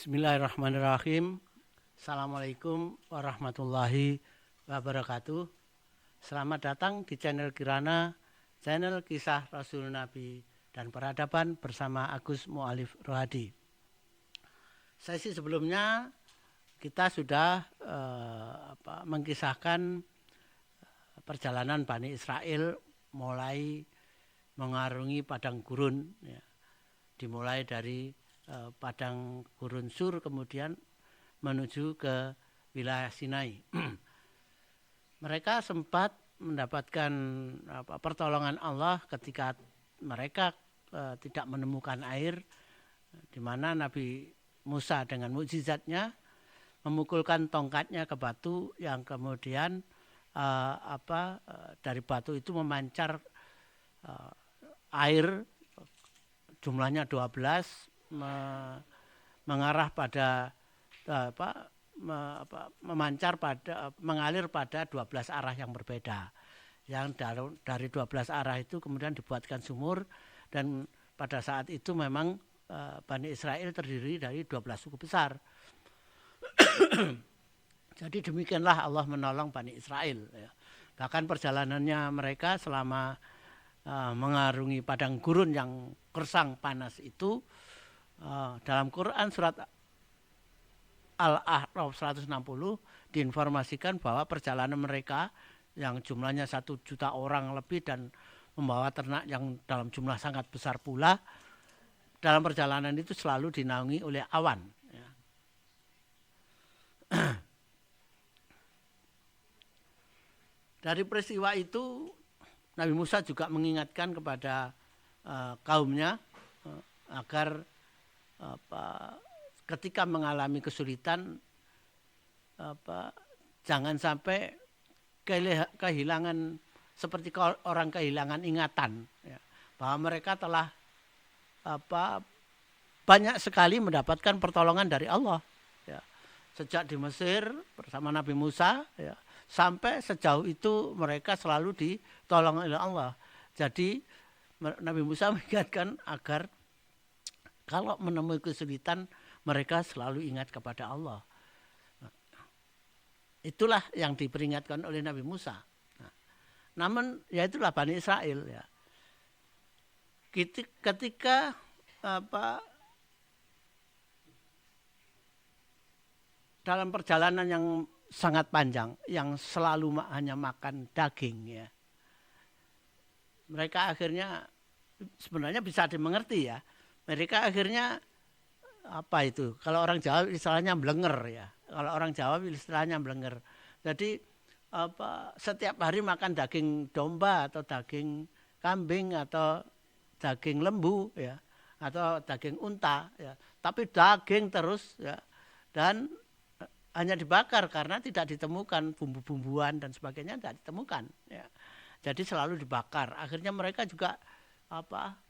Bismillahirrahmanirrahim. Assalamualaikum warahmatullahi wabarakatuh. Selamat datang di channel Kirana, channel kisah Rasul Nabi dan peradaban bersama Agus Mu'alif Rohadi. Sesi sebelumnya kita sudah mengkisahkan perjalanan Bani Israel mulai mengarungi padang gurun, ya. Dimulai dari padang gurun Sur, kemudian menuju ke wilayah Sinai. Mereka sempat mendapatkan pertolongan Allah ketika mereka tidak menemukan air, di mana Nabi Musa dengan mukjizatnya memukulkan tongkatnya ke batu yang kemudian dari batu itu memancar air jumlahnya 12 mengarah pada mengalir pada 12 arah yang berbeda. Yang dari 12 arah itu kemudian dibuatkan sumur, dan pada saat itu memang Bani Israel terdiri dari 12 suku besar. Jadi demikianlah Allah menolong Bani Israel, ya. Bahkan perjalanannya mereka selama mengarungi padang gurun yang gersang panas itu, dalam Quran surat Al-A'raf 160 diinformasikan bahwa perjalanan mereka yang jumlahnya 1 juta orang lebih dan membawa ternak yang dalam jumlah sangat besar pula, dalam perjalanan itu selalu dinaungi oleh awan, ya. Dari peristiwa itu Nabi Musa juga mengingatkan kepada kaumnya agar ketika mengalami kesulitan jangan sampai kehilangan, seperti orang kehilangan ingatan, ya, bahwa mereka telah banyak sekali mendapatkan pertolongan dari Allah, ya. Sejak di Mesir bersama Nabi Musa, ya, sampai sejauh itu mereka selalu ditolong oleh Allah. Jadi Nabi Musa mengingatkan agar kalau menemui kesulitan mereka selalu ingat kepada Allah. Itulah yang diperingatkan oleh Nabi Musa. Namun ya itulah Bani Israel, ya. Ketika dalam perjalanan yang sangat panjang, yang selalu hanya makan daging, ya, mereka akhirnya sebenarnya bisa dimengerti, ya. Mereka akhirnya kalau orang Jawa istilahnya blenger, ya. Kalau orang Jawa istilahnya blenger. Jadi setiap hari makan daging domba atau daging kambing atau daging lembu, ya, atau daging unta, ya. Tapi daging terus, ya. Dan hanya dibakar karena tidak ditemukan bumbu-bumbuan dan sebagainya, tidak ditemukan, ya. Jadi selalu dibakar. Akhirnya mereka juga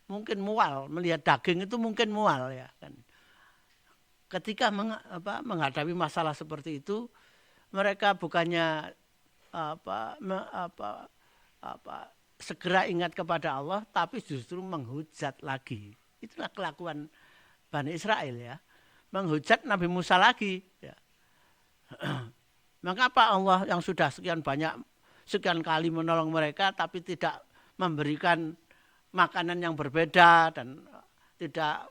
mungkin mual melihat daging itu, mungkin mual, ya kan. Ketika menghadapi masalah seperti itu, mereka bukannya segera ingat kepada Allah, tapi justru menghujat lagi. Itulah kelakuan Bani Israel, ya. Menghujat Nabi Musa lagi, ya. Mengapa Allah yang sudah sekian kali menolong mereka tapi tidak memberikan makanan yang berbeda dan tidak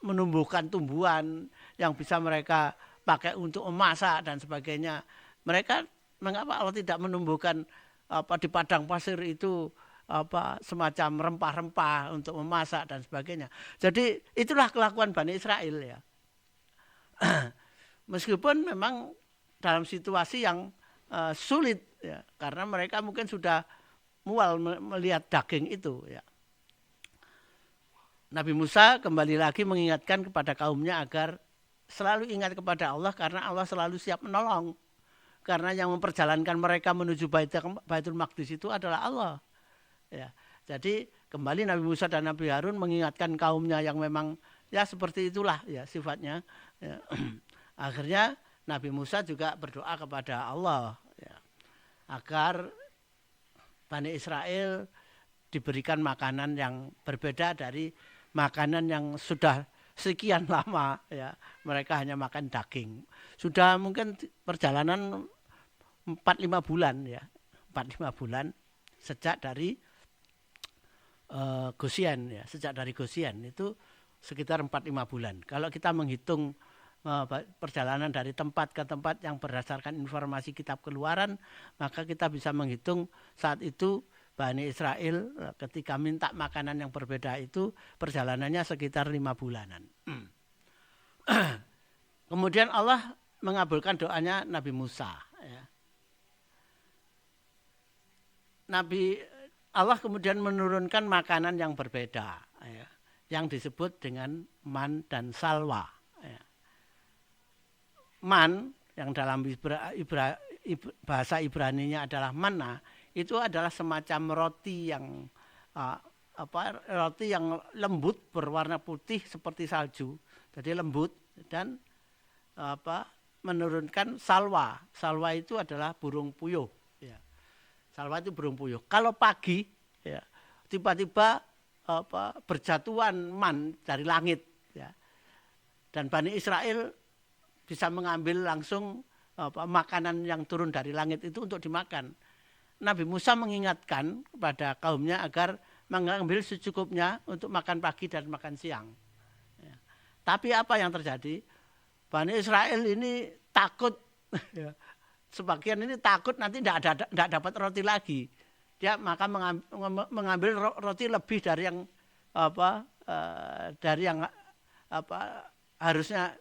menumbuhkan tumbuhan yang bisa mereka pakai untuk memasak dan sebagainya? Mengapa Allah tidak menumbuhkan di padang pasir itu semacam rempah-rempah untuk memasak dan sebagainya? Jadi itulah kelakuan Bani Israel, ya. Meskipun memang dalam situasi yang sulit, ya, karena mereka mungkin sudah mual melihat daging itu, ya. Nabi Musa kembali lagi mengingatkan kepada kaumnya agar selalu ingat kepada Allah, karena Allah selalu siap menolong. Karena yang memperjalankan mereka menuju Baitul Maqdis itu adalah Allah, ya. Jadi kembali Nabi Musa dan Nabi Harun mengingatkan kaumnya yang memang ya seperti itulah, ya, sifatnya, ya. Akhirnya Nabi Musa juga berdoa kepada Allah, ya, agar Bani Israel diberikan makanan yang berbeda dari makanan yang sudah sekian lama ya mereka hanya makan daging. Sudah mungkin perjalanan 4-5 bulan ya. 4-5 bulan sejak dari Gosyen ya, sejak dari Gosyen itu sekitar 4-5 bulan. Kalau kita menghitung perjalanan dari tempat ke tempat yang berdasarkan informasi kitab Keluaran, maka kita bisa menghitung saat itu Bani Israel ketika minta makanan yang berbeda itu perjalanannya sekitar 5 bulanan. Kemudian Allah mengabulkan doanya Nabi Musa. Ya. Allah kemudian menurunkan makanan yang berbeda, ya, yang disebut dengan man dan salwa. Ya. Man yang dalam bahasa Ibraninya adalah manna, itu adalah semacam roti yang roti yang lembut berwarna putih seperti salju, jadi lembut dan menurunkan salwa. Salwa itu adalah burung puyuh. Ya. Salwa itu burung puyuh. Kalau pagi, ya, tiba-tiba berjatuhan man dari langit, ya. Dan Bani Israel bisa mengambil langsung makanan yang turun dari langit itu untuk dimakan. Nabi Musa mengingatkan kepada kaumnya agar mengambil secukupnya untuk makan pagi dan makan siang. Ya. Tapi apa yang terjadi? Bani Israel ini takut. Ya. Sebagian ini takut nanti tidak dapat roti lagi. Dia maka mengambil roti lebih dari yang harusnya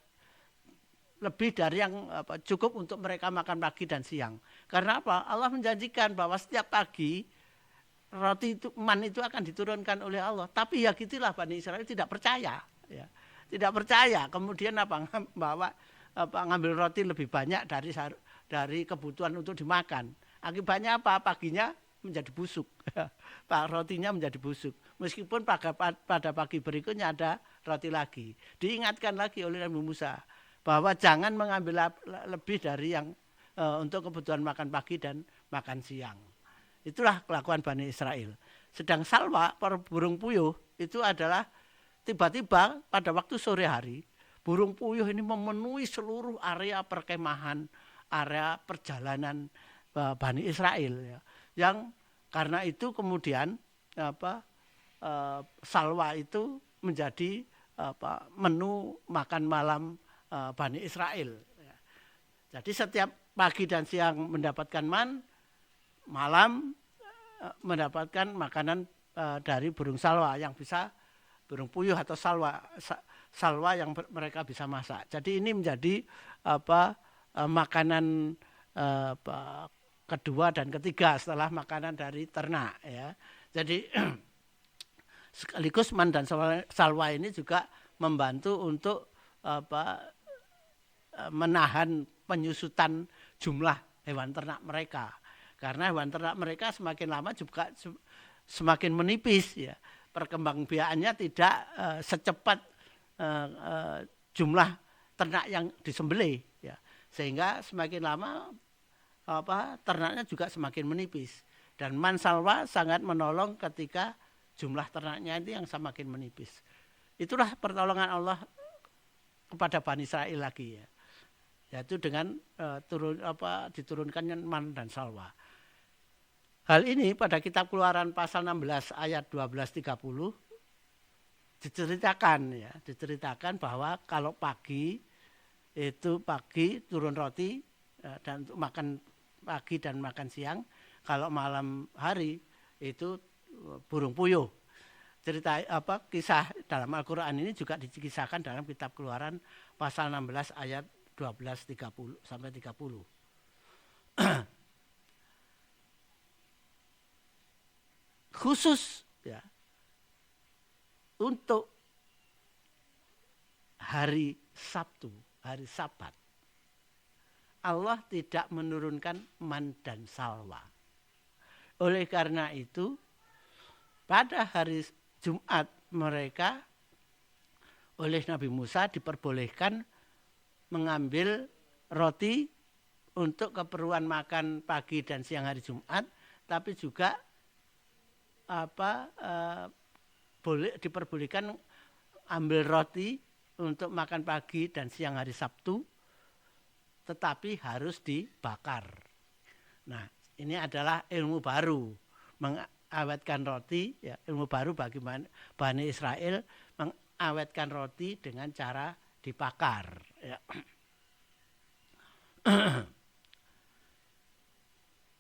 lebih dari yang cukup untuk mereka makan pagi dan siang. Karena apa? Allah menjanjikan bahwa setiap pagi roti itu man itu akan diturunkan oleh Allah. Tapi ya gitulah Bani Israel tidak percaya. Ya. Tidak percaya. Kemudian ngambil roti lebih banyak dari kebutuhan untuk dimakan. Akibatnya apa? Paginya menjadi busuk. Rotinya menjadi busuk. Meskipun pada pagi berikutnya ada roti lagi. Diingatkan lagi oleh Nabi Musa bahwa jangan mengambil lebih dari yang untuk kebutuhan makan pagi dan makan siang. Itulah kelakuan Bani Israel. Sedang salwa, para burung puyuh, itu adalah tiba-tiba pada waktu sore hari, burung puyuh ini memenuhi seluruh area perkemahan, area perjalanan Bani Israel, ya. Yang karena itu kemudian salwa itu menjadi menu makan malam Bani Israel. Ya. Jadi setiap pagi dan siang mendapatkan man, malam mendapatkan makanan dari burung salwa yang bisa burung puyuh atau salwa yang mereka bisa masak. Jadi ini menjadi makanan kedua dan ketiga setelah makanan dari ternak, ya. Jadi sekaligus man dan salwa ini juga membantu untuk menahan penyusutan jumlah hewan ternak mereka. Karena hewan ternak mereka semakin lama juga semakin menipis, ya. Perkembangbiakannya tidak secepat jumlah ternak yang disembelih, ya. Sehingga semakin lama ternaknya juga semakin menipis. Dan man salwa sangat menolong ketika jumlah ternaknya itu yang semakin menipis. Itulah pertolongan Allah kepada Bani Israel lagi, ya. Yaitu dengan diturunkannya man dan salwa. Hal ini pada kitab Keluaran pasal 16 ayat 12-30 diceritakan bahwa kalau pagi turun roti dan untuk makan pagi dan makan siang, kalau malam hari itu burung puyuh. Kisah dalam Al-Qur'an ini juga dikisahkan dalam kitab Keluaran pasal 16 ayat 12-30 sampai 30. Khusus, ya, untuk hari Sabtu, hari Sabat, Allah tidak menurunkan man dan salwa. Oleh karena itu, pada hari Jumat mereka oleh Nabi Musa diperbolehkan mengambil roti untuk keperluan makan pagi dan siang hari Jumat, tapi juga boleh diperbolehkan ambil roti untuk makan pagi dan siang hari Sabtu, tetapi harus dibakar. Nah, ini adalah ilmu baru, mengawetkan roti, ya, ilmu baru bagi Bani Israel, mengawetkan roti dengan cara dibakar. Ya.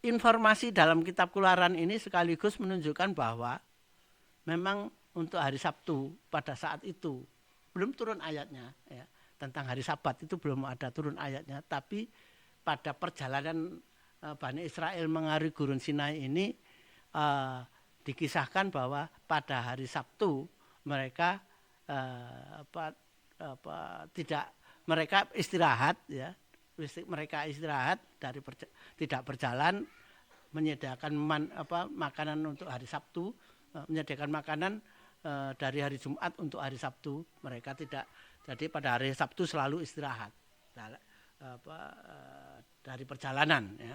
Informasi dalam kitab Keluaran ini sekaligus menunjukkan bahwa memang untuk hari Sabtu pada saat itu belum turun ayatnya, ya. Tentang hari Sabat itu belum ada turun ayatnya, tapi pada perjalanan Bani Israel mengarungi Gurun Sinai ini dikisahkan bahwa pada hari Sabtu mereka mereka istirahat, ya, mereka istirahat dari tidak berjalan, menyediakan makanan untuk hari Sabtu, menyediakan makanan dari hari Jumat untuk hari Sabtu. Mereka tidak, jadi pada hari Sabtu selalu istirahat dari perjalanan, ya.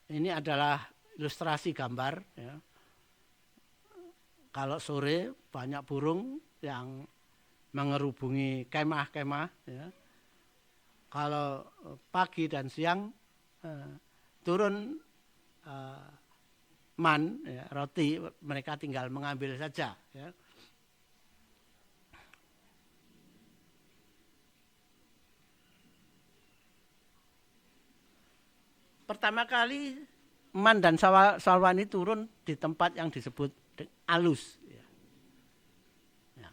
Ini adalah ilustrasi gambar, ya. Kalau sore banyak burung yang mengerubungi kemah-kemah, ya. Kalau pagi dan siang turun ya, roti, mereka tinggal mengambil saja, ya. Pertama kali man dan salwa ini turun di tempat yang disebut Alus. Ya. Ya.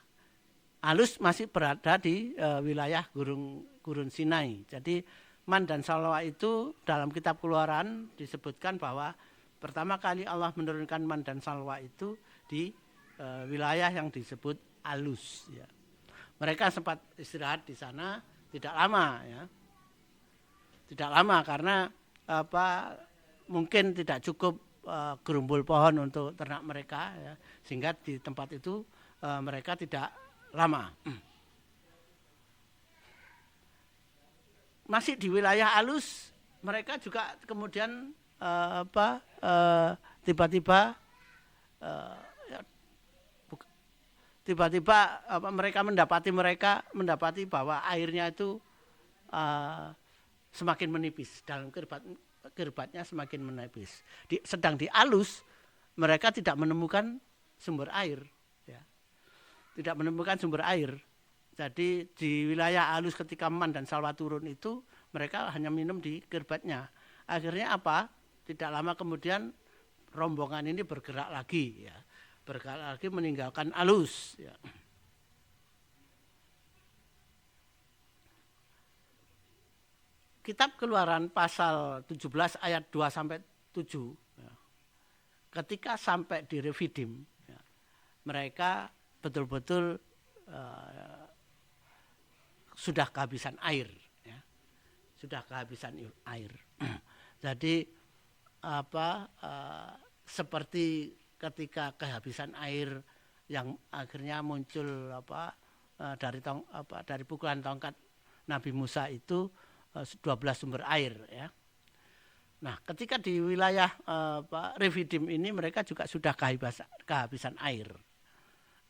Alus masih berada di wilayah Gurun Sinai. Jadi man dan salwa itu dalam kitab Keluaran disebutkan bahwa pertama kali Allah menurunkan man dan salwa itu di wilayah yang disebut Alus. Ya. Mereka sempat istirahat di sana tidak lama, ya. Tidak lama karena mungkin tidak cukup gerumbul pohon untuk ternak mereka, ya, sehingga di tempat itu mereka tidak lama. Masih di wilayah Alus, mereka juga kemudian tiba-tiba mereka mendapati bahwa airnya itu semakin menipis, dalam kirbatnya semakin menipis. Sedang di Alus mereka tidak menemukan sumber air, ya. Tidak menemukan sumber air. Jadi di wilayah Alus ketika man dan salwa turun itu mereka hanya minum di kirbatnya. Akhirnya apa? Tidak lama kemudian rombongan ini bergerak lagi, ya. Bergerak lagi meninggalkan Alus, ya. Kitab Keluaran pasal 17 ayat 2 sampai 7, ya. Ketika sampai di Refidim, ya, mereka betul-betul sudah kehabisan air, ya. Sudah kehabisan air. Jadi seperti ketika kehabisan air yang akhirnya muncul dari pukulan tongkat Nabi Musa itu 12 sumber air, ya. Nah, ketika di wilayah Refidim ini mereka juga sudah kehabisan air.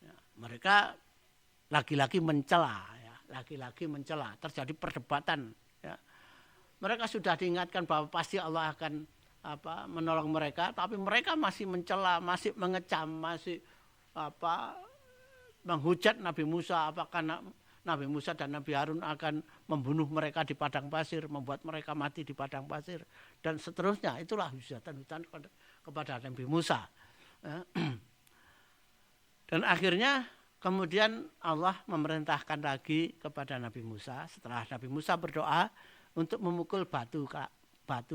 Ya, mereka lagi-lagi mencela, ya, lagi-lagi mencela. Terjadi perdebatan, ya. Mereka sudah diingatkan bahwa pasti Allah akan menolong mereka, tapi mereka masih mencela, masih mengecam, masih menghujat Nabi Musa, apakah Nabi Musa dan Nabi Harun akan membunuh mereka di padang pasir, membuat mereka mati di padang pasir, dan seterusnya. Itulah hujatan kepada Nabi Musa. Dan akhirnya kemudian Allah memerintahkan lagi kepada Nabi Musa, setelah Nabi Musa berdoa untuk memukul batu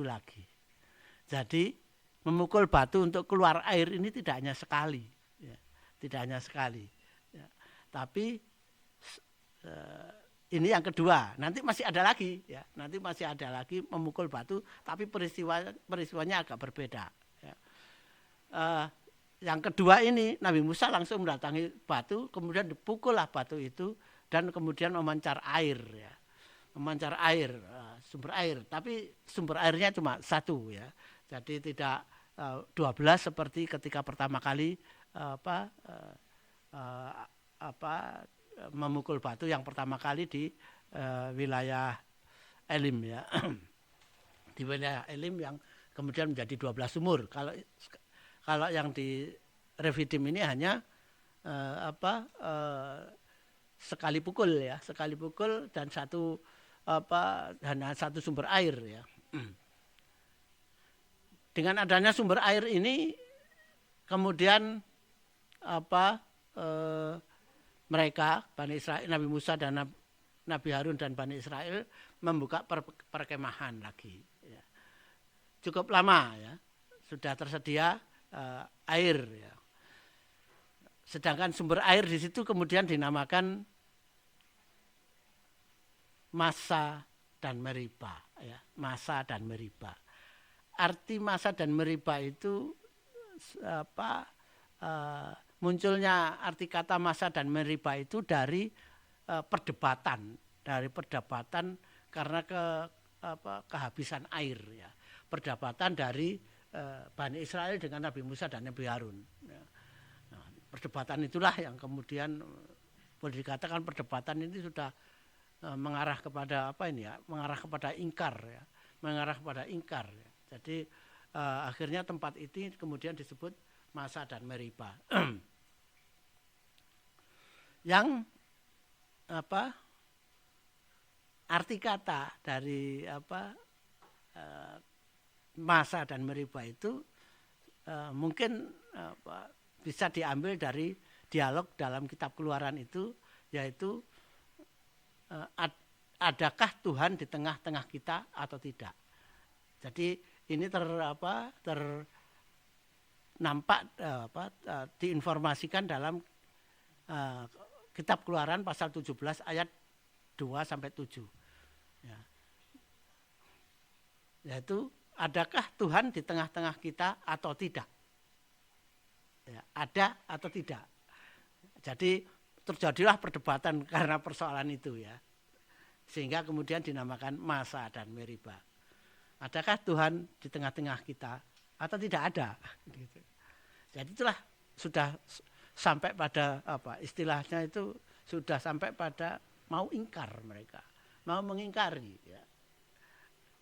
lagi. Jadi memukul batu untuk keluar air ini tidak hanya sekali, ya. Tidak hanya sekali, ya. Tapi ini yang kedua, nanti masih ada lagi, ya. Nanti masih ada lagi memukul batu, tapi peristiwanya agak berbeda, ya. Yang kedua ini Nabi Musa langsung mendatangi batu, kemudian dipukullah batu itu dan kemudian memancar air, ya. Memancar air, sumber air, tapi sumber airnya cuma satu, ya. Jadi tidak 12 seperti ketika pertama kali memukul batu yang pertama kali di wilayah Elim ya. Di wilayah Elim yang kemudian menjadi 12 sumur. Kalau yang di Refidim ini hanya sekali pukul ya, sekali pukul dan hanya satu sumber air ya. Dengan adanya sumber air ini kemudian mereka Bani Israel, Nabi Musa dan Nabi Harun dan Bani Israel membuka perkemahan lagi. Ya. Cukup lama ya, sudah tersedia air. Ya. Sedangkan sumber air di situ kemudian dinamakan Masa dan Meriba. Ya. Masa dan Meriba. Arti Masa dan Meriba itu munculnya arti kata Masa dan Meriba itu dari perdebatan karena kehabisan air ya. Perdebatan dari Bani Israel dengan Nabi Musa dan Nabi Harun. Ya. Nah, perdebatan itulah yang kemudian boleh dikatakan perdebatan ini sudah mengarah kepada mengarah kepada ingkar ya. Mengarah kepada ingkar ya. Jadi akhirnya tempat ini kemudian disebut Masa dan Meriba. Yang arti kata dari Masa dan Meriba itu mungkin bisa diambil dari dialog dalam kitab Keluaran itu, yaitu adakah Tuhan di tengah-tengah kita atau tidak. Jadi ini nampak diinformasikan dalam kitab Keluaran pasal 17 ayat 2 sampai 7. Ya. Yaitu adakah Tuhan di tengah-tengah kita atau tidak? Ya, ada atau tidak? Jadi terjadilah perdebatan karena persoalan itu ya. Sehingga kemudian dinamakan Masa dan Meriba. Adakah Tuhan di tengah-tengah kita atau tidak ada? Gitu. Jadi itulah sudah sampai pada istilahnya itu sudah sampai pada mau ingkar mereka, mau mengingkari ya.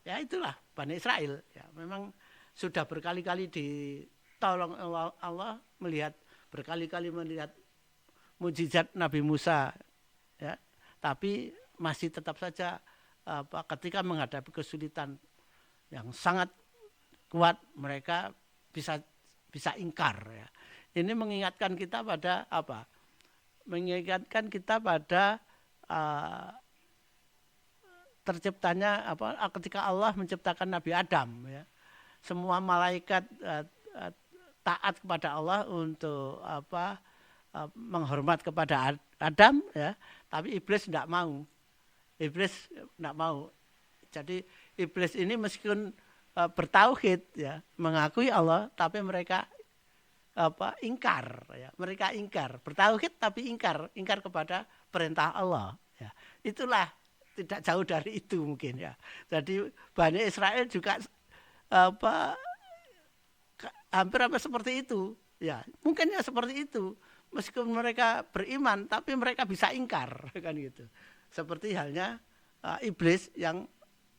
Ya itulah Bani Israel ya. Memang sudah berkali-kali ditolong Allah berkali-kali melihat mujizat Nabi Musa ya, tapi masih tetap saja ketika menghadapi kesulitan yang sangat kuat mereka bisa ingkar ya. Ini mengingatkan kita pada Mengingatkan kita pada terciptanya ketika Allah menciptakan Nabi Adam ya. Semua malaikat taat kepada Allah untuk menghormat kepada Adam ya, tapi iblis tidak mau. Jadi iblis ini meskipun bertauhid ya, mengakui Allah, tapi mereka ingkar ya. Mereka ingkar, bertauhid tapi ingkar kepada perintah Allah ya. Itulah tidak jauh dari itu mungkin ya. Jadi Bani Israel juga hampir seperti itu ya. Mungkin ya seperti itu. Meskipun mereka beriman tapi mereka bisa ingkar kan gitu. Seperti halnya iblis yang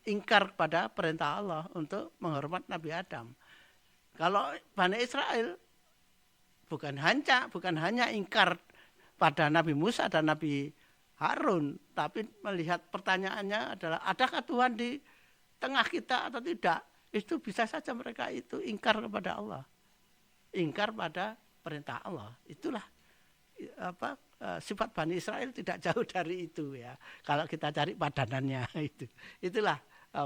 ingkar pada perintah Allah untuk menghormat Nabi Adam. Kalau Bani Israel bukan hanya ingkar pada Nabi Musa dan Nabi Harun, tapi melihat pertanyaannya adalah adakah Tuhan di tengah kita atau tidak? Itu bisa saja mereka itu ingkar kepada Allah. Ingkar pada perintah Allah. Itulah sifat Bani Israel tidak jauh dari itu ya. Kalau kita cari padanannya itu. Itulah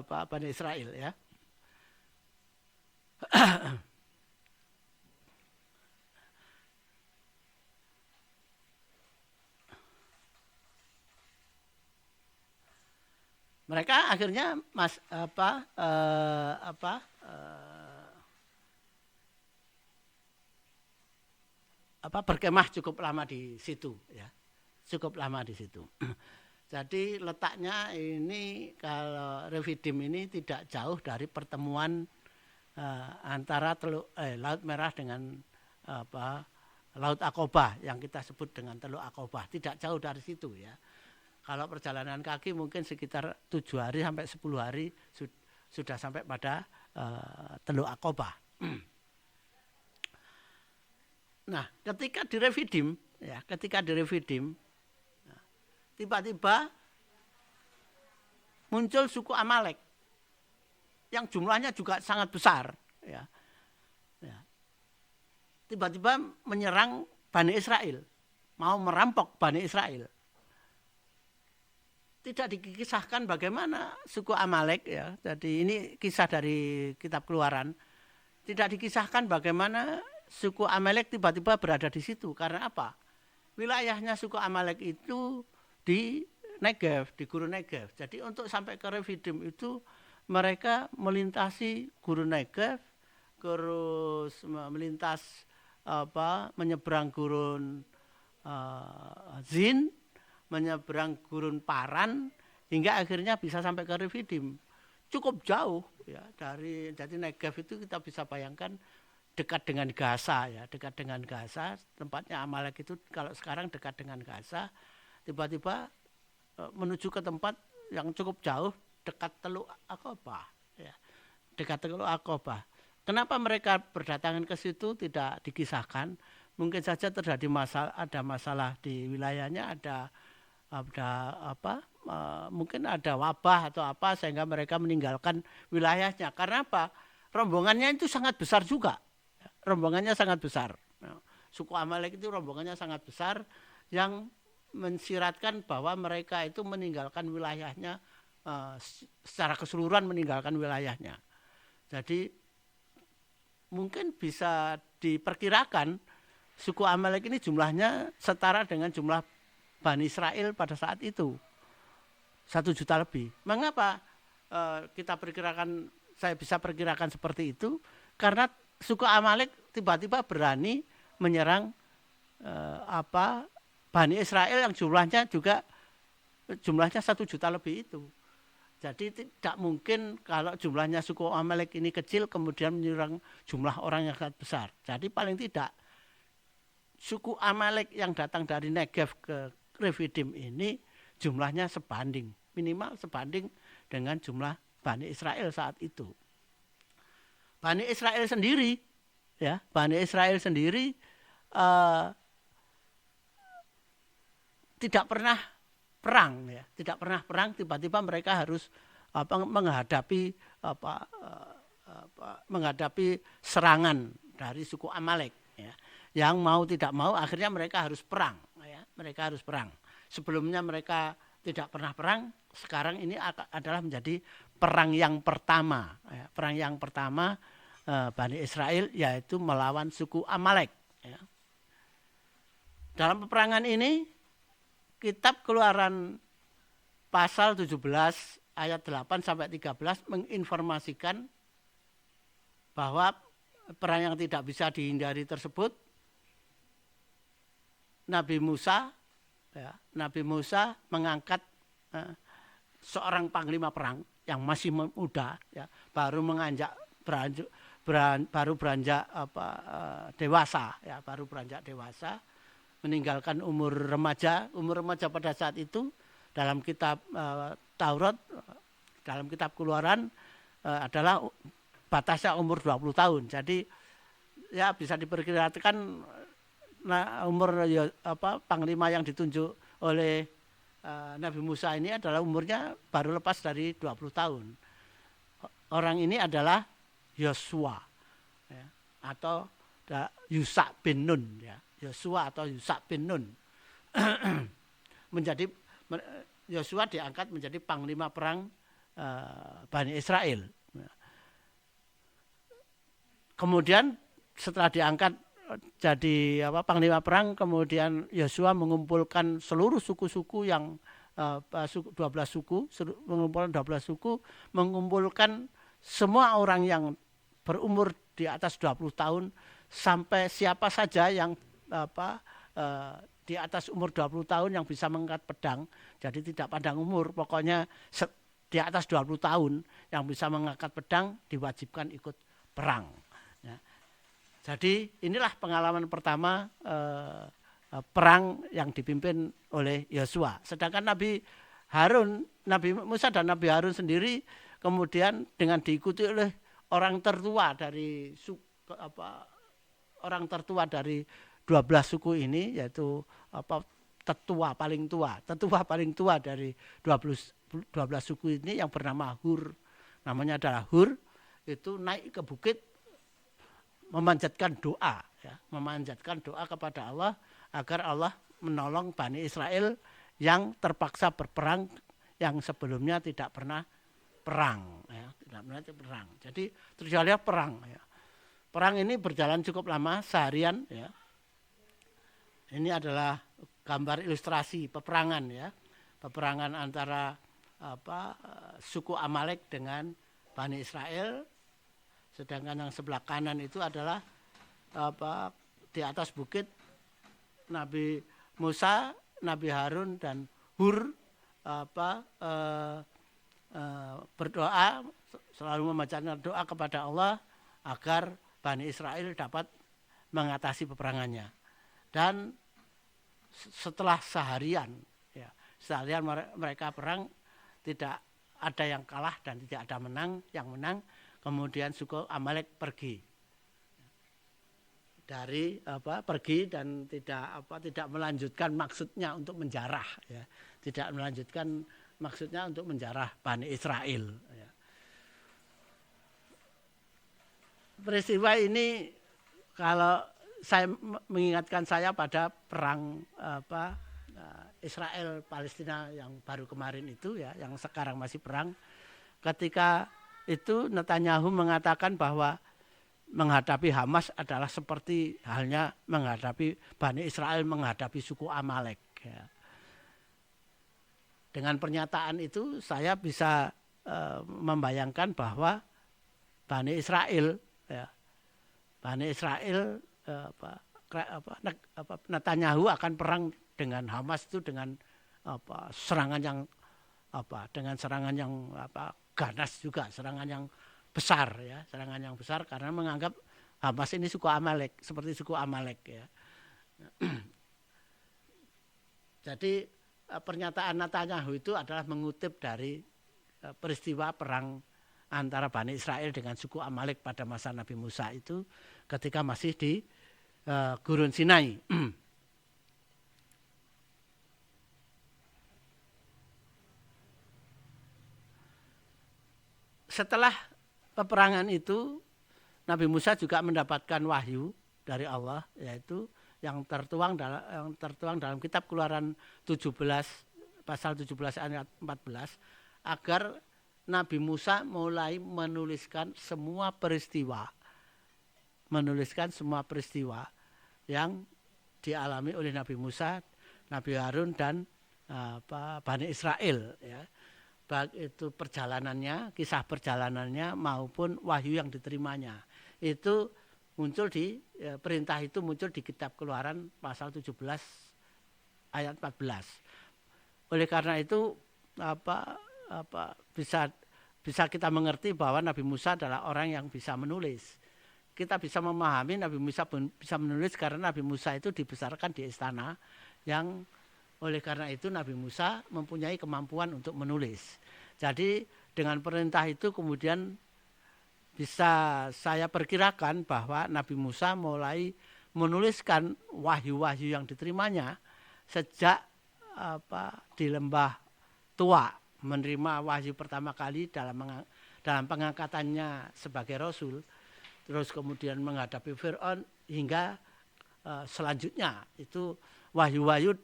Bani Israel ya. Mereka akhirnya berkemah cukup lama di situ ya. Cukup lama di situ. Jadi letaknya ini kalau Refidim ini tidak jauh dari pertemuan antara Laut Merah dengan Laut Aqobah yang kita sebut dengan Teluk Aqobah. Tidak jauh dari situ ya. Kalau perjalanan kaki mungkin sekitar 7 hari sampai 10 hari sudah sampai pada Teluk Aqobah. Nah, ketika di Refidim, tiba-tiba muncul suku Amalek yang jumlahnya juga sangat besar. Ya. Tiba-tiba menyerang Bani Israel, mau merampok Bani Israel. Tidak dikisahkan bagaimana suku Amalek, ya. Jadi ini kisah dari Kitab Keluaran. Tidak dikisahkan bagaimana suku Amalek tiba-tiba berada di situ. Karena apa? Wilayahnya suku Amalek itu di Negev, di Gurun Negev. Jadi untuk sampai ke Refidim itu mereka melintasi Gurun Negev, terus melintas menyeberang Gurun Zin, menyeberang Gurun Paran, hingga akhirnya bisa sampai ke Refidim. Cukup jauh ya jadi Negev itu kita bisa bayangkan dekat dengan Gaza ya, dekat dengan Gaza, tempatnya Amalek itu kalau sekarang dekat dengan Gaza, tiba-tiba menuju ke tempat yang cukup jauh dekat Teluk Aqobah ya. Dekat Teluk Aqobah. Kenapa mereka berdatangan ke situ tidak dikisahkan? Mungkin saja terjadi ada masalah di wilayahnya, mungkin ada wabah atau apa sehingga mereka meninggalkan wilayahnya. Karena apa? Rombongannya itu sangat besar juga. Rombongannya sangat besar. Suku Amalek itu rombongannya sangat besar yang mensiratkan bahwa mereka itu meninggalkan wilayahnya secara keseluruhan, meninggalkan wilayahnya. Jadi mungkin bisa diperkirakan suku Amalek ini jumlahnya setara dengan jumlah Bani Israel pada saat itu. 1 juta lebih. Mengapa saya bisa perkirakan seperti itu? Karena suku Amalek tiba-tiba berani menyerang Bani Israel yang jumlahnya 1 juta lebih itu. Jadi tidak mungkin kalau jumlahnya suku Amalek ini kecil kemudian menyerang jumlah orang yang sangat besar. Jadi paling tidak suku Amalek yang datang dari Negev ke Refidim ini jumlahnya minimal sebanding dengan jumlah Bani Israel saat itu. Bani Israel sendiri tidak pernah perang, tiba-tiba mereka harus menghadapi serangan dari suku Amalek ya. Yang mau tidak mau akhirnya mereka harus perang ya. Mereka harus perang. Sebelumnya mereka tidak pernah perang, sekarang ini adalah menjadi perang yang pertama ya. Perang yang pertama Bani Israel yaitu melawan suku Amalek ya. Dalam peperangan ini Kitab Keluaran pasal 17 ayat 8 sampai 13 menginformasikan bahwa perang yang tidak bisa dihindari tersebut Nabi Musa mengangkat seorang panglima perang yang masih muda ya, baru beranjak dewasa, meninggalkan umur remaja pada saat itu dalam kitab Taurat, dalam kitab Keluaran adalah batasnya umur 20 tahun. Jadi ya bisa diperkirakan umur panglima yang ditunjuk oleh Nabi Musa ini adalah umurnya baru lepas dari 20 tahun. Orang ini adalah Yosua ya, atau Yusa bin Nun ya. Yosua atau Yusa bin Nun. Yosua diangkat menjadi panglima perang Bani Israel. Kemudian setelah diangkat jadi panglima perang, kemudian Yosua mengumpulkan seluruh suku-suku yang 12 suku, mengumpulkan semua orang yang berumur di atas 20 tahun sampai siapa saja yang di atas umur 20 tahun yang bisa mengangkat pedang. Jadi tidak pandang umur, pokoknya di atas 20 tahun yang bisa mengangkat pedang diwajibkan ikut perang. Ya. Jadi inilah pengalaman pertama perang yang dipimpin oleh Yosua. Sedangkan Nabi Musa dan Nabi Harun sendiri kemudian dengan diikuti oleh orang tertua dari orang tertua dari 12 suku ini, yaitu tetua paling tua dari 12 suku ini yang bernama Hur. Namanya adalah Hur, itu naik ke bukit memanjatkan doa kepada Allah agar Allah menolong Bani Israel yang terpaksa berperang yang sebelumnya tidak pernah perang, ya, tidak pernah perang. Jadi terjadi perang. Ya. Perang ini berjalan cukup lama, seharian. Ya. Ini adalah gambar ilustrasi peperangan, ya, peperangan antara suku Amalek dengan Bani Israel. Sedangkan yang sebelah kanan itu adalah di atas bukit Nabi Musa, Nabi Harun dan Hur berdoa, selalu membacakan doa kepada Allah agar Bani Israel dapat mengatasi peperangannya. Dan setelah seharian mereka perang, tidak ada yang kalah dan tidak ada yang menang. Kemudian suku Amalek pergi dan tidak melanjutkan maksudnya untuk menjarah, ya. Tidak melanjutkan maksudnya untuk menjarah Bani Israel. Ya. Peristiwa ini kalau mengingatkan saya pada perang Israel Palestina yang baru kemarin itu, ya, yang sekarang masih perang. Ketika itu Netanyahu mengatakan bahwa menghadapi Hamas adalah seperti halnya menghadapi Bani Israel menghadapi suku Amalek. Ya. Dengan pernyataan itu saya bisa membayangkan bahwa Bani Israel, ya, Netanyahu akan perang dengan Hamas itu dengan serangan yang ganas juga, serangan yang besar, ya, karena menganggap Hamas ini suku Amalek, seperti suku Amalek, ya. Jadi pernyataan Netanyahu itu adalah mengutip dari peristiwa perang antara Bani Israel dengan suku Amalek pada masa Nabi Musa itu ketika masih di Gurun Sinai. Setelah peperangan itu, Nabi Musa juga mendapatkan wahyu dari Allah, yaitu yang tertuang dalam kitab Keluaran 17 pasal 17 ayat 14, agar Nabi Musa mulai menuliskan semua peristiwa yang dialami oleh Nabi Musa, Nabi Harun dan Bani Israel, ya. Baik itu kisah perjalanannya maupun wahyu yang diterimanya. Itu muncul perintah itu muncul di kitab Keluaran pasal 17 ayat 14. Oleh karena itu bisa kita mengerti bahwa Nabi Musa adalah orang yang bisa menulis. Kita bisa memahami Nabi Musa bisa menulis karena Nabi Musa itu dibesarkan di istana yang oleh karena itu Nabi Musa mempunyai kemampuan untuk menulis. Jadi dengan perintah itu kemudian bisa saya perkirakan bahwa Nabi Musa mulai menuliskan wahyu-wahyu yang diterimanya sejak di lembah Tua, menerima wahyu pertama kali dalam pengangkatannya sebagai rasul, terus kemudian menghadapi Fir'aun hingga selanjutnya itu wahyu-wahyu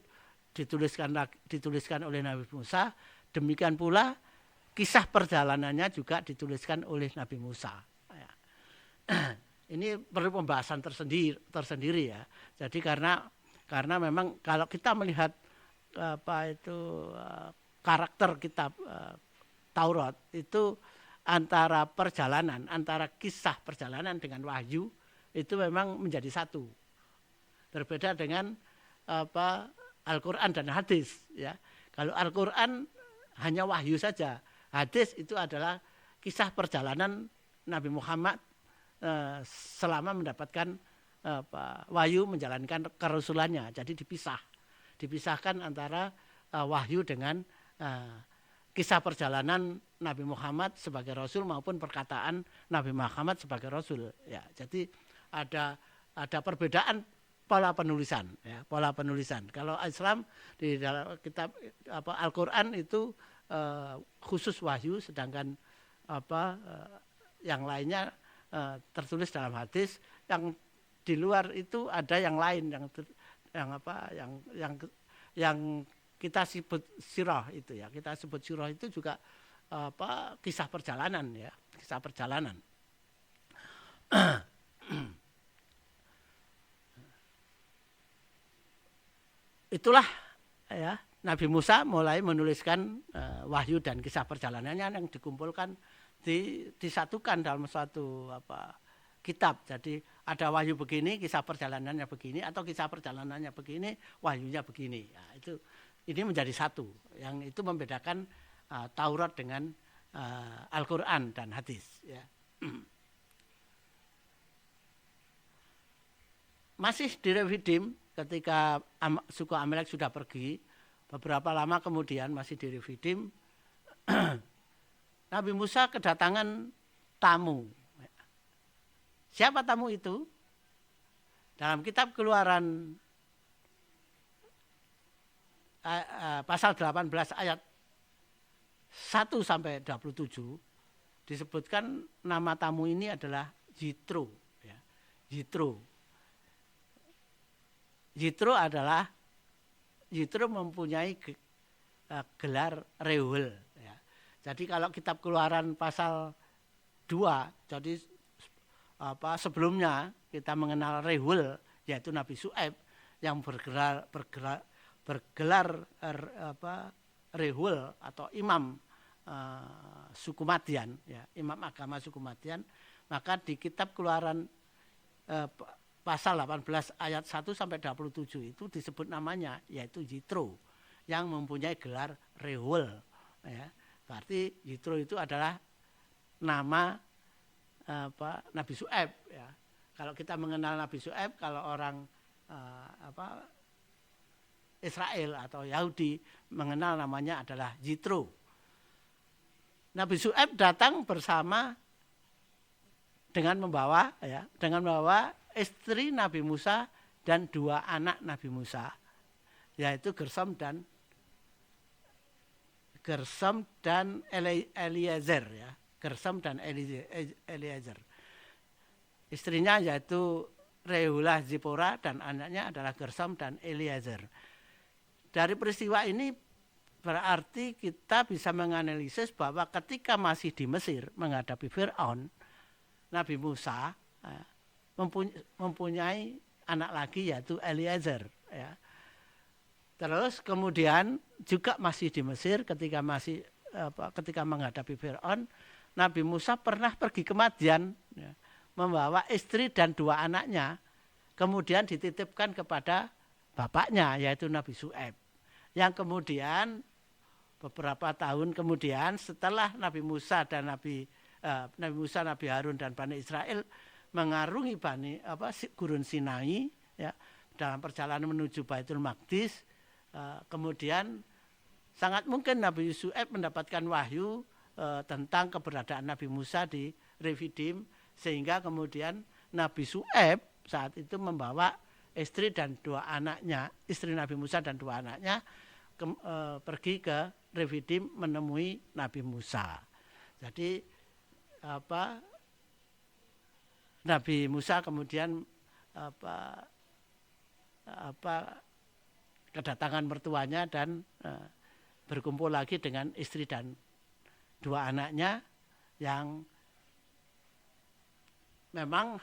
dituliskan oleh Nabi Musa. Demikian pula kisah perjalanannya juga dituliskan oleh Nabi Musa. Ini perlu pembahasan tersendiri, ya. Jadi karena memang kalau kita melihat karakter kitab Taurat itu antara kisah perjalanan dengan wahyu itu memang menjadi satu. Berbeda dengan Al-Quran dan hadis, ya. Kalau Al-Quran hanya wahyu saja, hadis itu adalah kisah perjalanan Nabi Muhammad selama mendapatkan wahyu menjalankan kerasulannya. Jadi dipisahkan antara wahyu dengan kisah perjalanan Nabi Muhammad sebagai Rasul maupun perkataan Nabi Muhammad sebagai Rasul. Ya, jadi ada perbedaan pola penulisan. Ya, pola penulisan. Kalau Islam di dalam kitab Al-Quran itu khusus wahyu, sedangkan yang lainnya tertulis dalam hadis. Yang di luar itu ada yang lain yang kita sebut sirah itu ya. Kita sebut sirah itu juga kisah perjalanan ya, kisah perjalanan. Itulah ya, Nabi Musa mulai menuliskan wahyu dan kisah perjalanannya yang dikumpulkan disatukan dalam suatu kitab. Jadi ada wahyu begini, kisah perjalanannya begini, atau kisah perjalanannya begini, wahyunya begini. Ya, ini menjadi satu. Yang itu membedakan Taurat dengan Al-Quran dan hadis. Ya. Masih di Refidim ketika suku Amalek sudah pergi, beberapa lama kemudian masih di Refidim, Nabi Musa kedatangan tamu. Siapa tamu itu? Dalam kitab Keluaran pasal 18 ayat 1 sampai 27 disebutkan nama tamu ini adalah Yitro. Ya. Yitro mempunyai gelar Reuel. Ya. Jadi kalau kitab Keluaran pasal 2, jadi sebelumnya kita mengenal Reuel, yaitu Nabi Syuaib yang bergelar Reuel atau imam suku Madian, ya, imam agama suku Madian. Maka di kitab Keluaran pasal 18 ayat 1 sampai 27 itu disebut namanya, yaitu Yitro yang mempunyai gelar Reuel. Ya. Berarti Yitro itu adalah nama Nabi Syuaib. Ya. Kalau kita mengenal Nabi Syuaib, kalau orang Israel atau Yahudi mengenal namanya adalah Yitro. Nabi Syuaib datang bersama dengan membawa istri Nabi Musa dan 2 anak Nabi Musa, yaitu Gersom dan Eliezer ya. Gersom dan Eliezer. Istrinya yaitu Reulah Zipora dan anaknya adalah Gersom dan Eliezer. Dari peristiwa ini berarti kita bisa menganalisis bahwa ketika masih di Mesir menghadapi Fir'aun, Nabi Musa mempunyai anak lagi yaitu Eliezer. Ya. Terus kemudian juga masih di Mesir ketika menghadapi Fir'aun, Nabi Musa pernah pergi ke Madian, ya, membawa istri dan 2 anaknya, kemudian dititipkan kepada bapaknya yaitu Nabi Syuaib. Yang kemudian beberapa tahun kemudian setelah Nabi Musa, Nabi Harun dan Bani Israel mengarungi Gurun Sinai, ya, dalam perjalanan menuju Baitul Maqdis, kemudian sangat mungkin Nabi Syuaib mendapatkan wahyu tentang keberadaan Nabi Musa di Refidim, sehingga kemudian Nabi Syuaib saat itu membawa istri dan 2 anaknya, istri Nabi Musa dan 2 anaknya pergi ke Refidim menemui Nabi Musa. Jadi Nabi Musa kemudian kedatangan mertuanya dan berkumpul lagi dengan istri dan 2 anaknya yang memang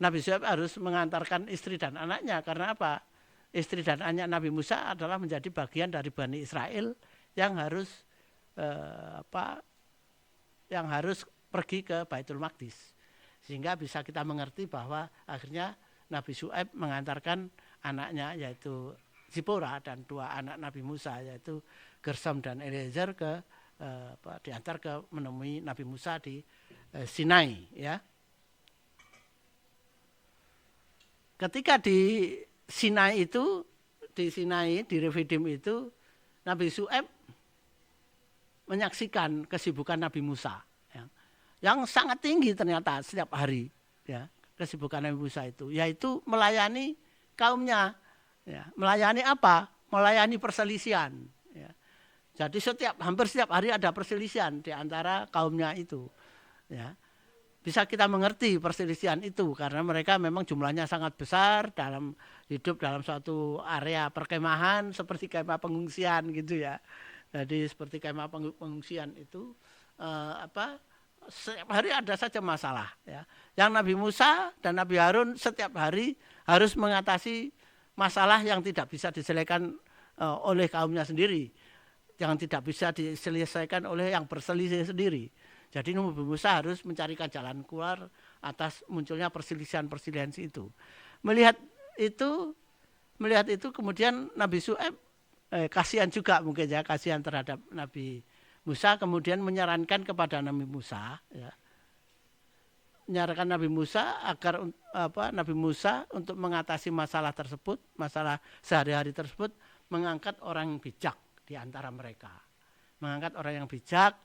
Nabi Syuaib harus mengantarkan istri dan anaknya. Karena apa? Istri dan anak Nabi Musa adalah menjadi bagian dari Bani Israel yang harus pergi ke Baitul Maqdis. Sehingga bisa kita mengerti bahwa akhirnya Nabi Syuaib mengantarkan anaknya yaitu Zipora dan 2 anak Nabi Musa yaitu Gersom dan Eliezer diantar ke menemui Nabi Musa di Sinai, ya. ketika di Sinai itu, di Refidim itu, Nabi Syuaib menyaksikan kesibukan Nabi Musa, ya, yang sangat tinggi ternyata setiap hari, ya, kesibukan Nabi Musa itu, yaitu melayani kaumnya, ya, melayani apa? Melayani perselisihan. Ya. Jadi hampir setiap hari ada perselisihan di antara kaumnya itu, ya. Bisa kita mengerti perselisihan itu karena mereka memang jumlahnya sangat besar hidup dalam suatu area perkemahan seperti kemah pengungsian gitu ya. Jadi seperti kemah pengungsian itu setiap hari ada saja masalah ya. Yang Nabi Musa dan Nabi Harun setiap hari harus mengatasi masalah yang tidak bisa diselesaikan oleh kaumnya sendiri, yang tidak bisa diselesaikan oleh yang berselisih sendiri. Jadi Nabi Musa harus mencarikan jalan keluar atas munculnya perselisihan-perselisihan itu. Melihat itu kemudian Nabi Syuaib kasihan juga mungkin ya, kasihan terhadap Nabi Musa, kemudian menyarankan kepada Nabi Musa, ya, menyarankan Nabi Musa agar Nabi Musa untuk mengatasi masalah tersebut, masalah sehari-hari tersebut, mengangkat orang yang bijak di antara mereka, mengangkat orang yang bijak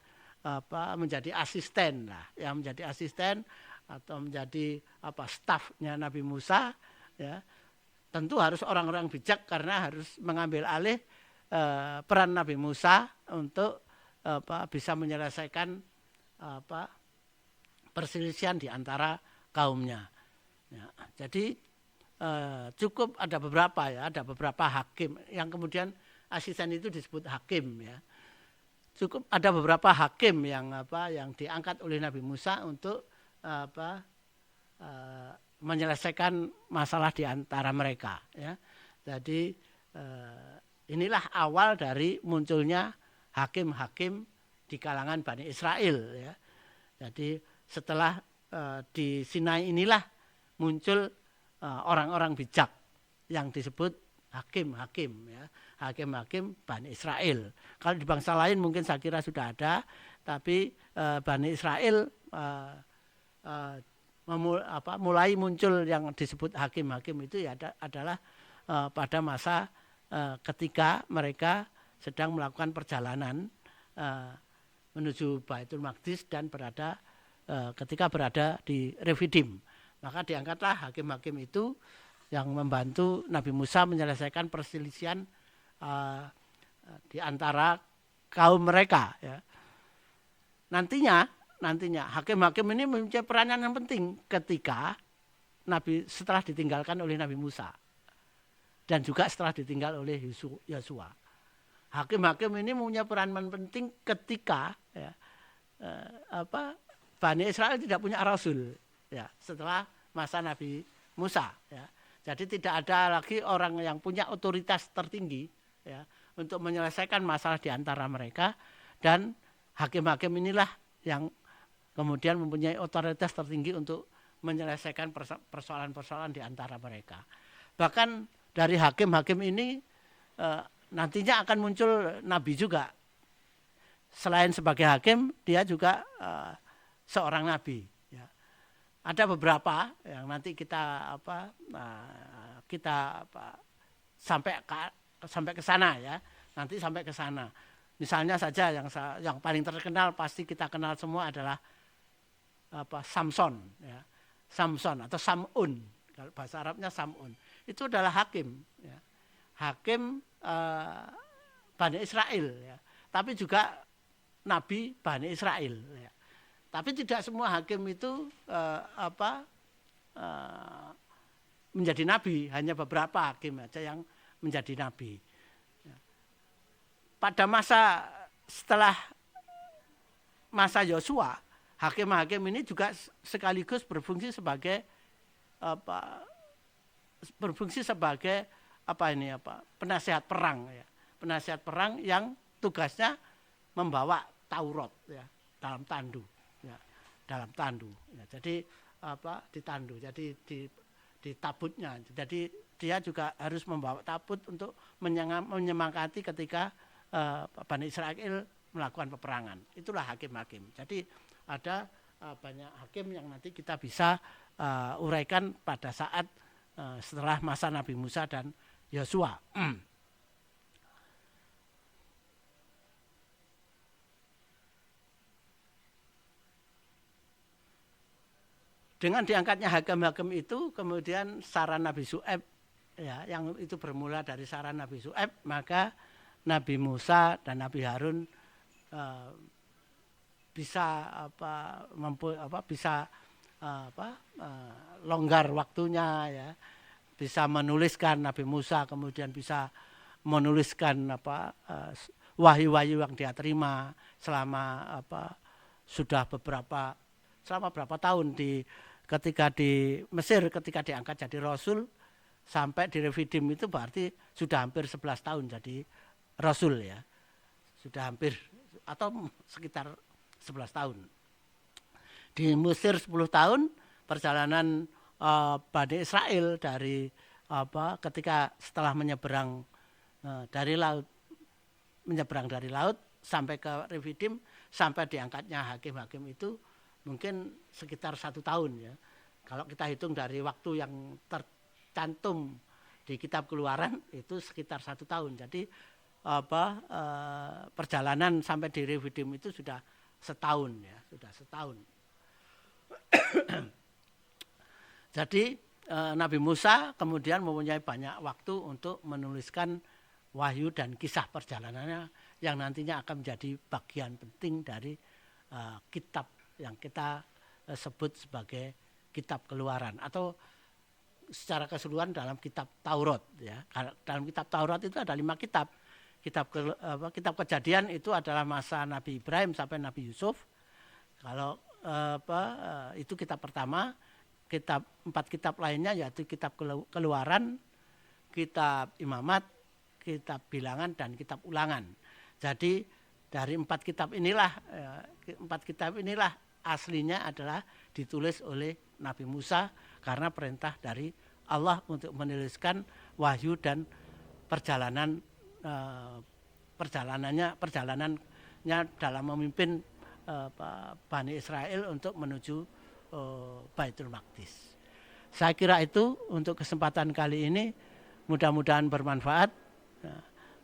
menjadi asisten lah, yang menjadi asisten atau menjadi stafnya Nabi Musa, ya. Tentu harus orang-orang bijak karena harus mengambil alih peran Nabi Musa untuk bisa menyelesaikan perselisihan di antara kaumnya. Ya, jadi cukup ada beberapa hakim yang kemudian asisten itu disebut hakim, ya. Cukup ada beberapa hakim yang diangkat oleh Nabi Musa untuk menyelesaikan masalah di antara mereka, ya. Jadi inilah awal dari munculnya hakim-hakim di kalangan Bani Israel, ya. Jadi setelah di Sinai inilah muncul orang-orang bijak yang disebut hakim-hakim, ya. Hakim-hakim Bani Israel. Kalau di bangsa lain mungkin saya kira sudah ada, tapi Bani Israel mulai muncul yang disebut hakim-hakim itu ya adalah pada masa ketika mereka sedang melakukan perjalanan menuju Baitul Maqdis dan ketika berada di Refidim. Maka diangkatlah hakim-hakim itu yang membantu Nabi Musa menyelesaikan perselisihan di antara kaum mereka, ya. Nantinya hakim-hakim ini mempunyai peranan yang penting ketika setelah ditinggalkan oleh Nabi Musa dan juga setelah ditinggal oleh Yosua. Hakim-hakim ini mempunyai peranan penting ketika, ya, Bani Israel tidak punya rasul, ya, setelah masa Nabi Musa, ya. Jadi tidak ada lagi orang yang punya otoritas tertinggi, ya, untuk menyelesaikan masalah di antara mereka, dan hakim-hakim inilah yang kemudian mempunyai otoritas tertinggi untuk menyelesaikan persoalan-persoalan di antara mereka. Bahkan dari hakim-hakim ini nantinya akan muncul nabi juga. Selain sebagai hakim, dia juga seorang nabi. Ya. Ada beberapa yang nanti kita sampai ke sana, ya. Nanti sampai ke sana. Misalnya saja yang paling terkenal pasti kita kenal semua adalah Samson, ya. Samson atau Samun, kalau bahasa Arabnya Samun. Itu adalah hakim, ya. Hakim Bani Israel, ya. Tapi juga nabi Bani Israel, ya. Tapi tidak semua hakim itu menjadi nabi, hanya beberapa hakim aja yang menjadi nabi. Pada setelah masa Yosua, hakim-hakim ini juga sekaligus berfungsi sebagai penasihat perang, ya. Penasihat perang yang tugasnya membawa Taurat, ya, dalam tandu, ya, dalam tandu. Ya. Jadi ditandu, jadi di tabutnya. Jadi dia juga harus membawa tabut untuk menyemangati ketika Bani Israel melakukan peperangan. Itulah hakim-hakim. Jadi ada banyak hakim yang nanti kita bisa uraikan pada saat setelah masa Nabi Musa dan Yosua. Dengan diangkatnya hakim-hakim itu, kemudian saran Nabi Syuaib, ya, yang itu bermula dari saran Nabi Syuaib, maka Nabi Musa dan Nabi Harun bisa longgar waktunya, ya, bisa menuliskan. Nabi Musa kemudian bisa menuliskan wahyu-wahyu yang dia terima selama selama berapa tahun ketika di Mesir, ketika diangkat jadi Rasul, sampai di Refidim itu berarti sudah hampir 11 tahun jadi Rasul, ya. Sudah hampir atau sekitar 11 tahun. Di Mesir 10 tahun perjalanan Bani Israel dari ketika setelah menyeberang dari laut sampai ke Refidim, sampai diangkatnya hakim-hakim itu mungkin sekitar 1 tahun, ya. Kalau kita hitung dari waktu yang tercantum di Kitab Keluaran itu sekitar 1 tahun. Jadi perjalanan sampai di Refidim itu sudah setahun, ya, sudah setahun. Jadi Nabi Musa kemudian mempunyai banyak waktu untuk menuliskan wahyu dan kisah perjalanannya yang nantinya akan menjadi bagian penting dari kitab yang kita sebut sebagai Kitab Keluaran, atau secara keseluruhan dalam Kitab Taurat, ya. Dalam Kitab Taurat itu ada 5 kitab. Kitab Kejadian itu adalah masa Nabi Ibrahim sampai Nabi Yusuf. Kalau itu kitab pertama. 4 kitab lainnya yaitu Kitab Keluaran, Kitab Imamat, Kitab Bilangan, dan Kitab Ulangan. Jadi dari 4 kitab inilah aslinya adalah ditulis oleh Nabi Musa karena perintah dari Allah untuk menuliskan wahyu dan perjalanannya dalam memimpin Bani Israel untuk menuju Baitul Maqdis. Saya kira itu untuk kesempatan kali ini, mudah-mudahan bermanfaat,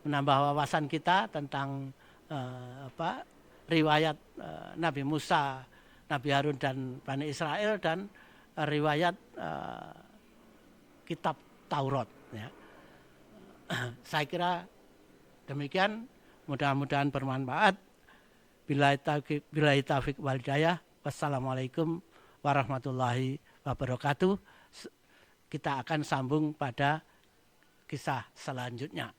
menambah wawasan kita tentang riwayat Nabi Musa, Nabi Harun dan Bani Israel, dan riwayat Kitab Taurat, ya. Saya kira demikian, mudah-mudahan bermanfaat. Billahi taufiq wal hidayah. Wassalamualaikum warahmatullahi wabarakatuh. Kita akan sambung pada kisah selanjutnya.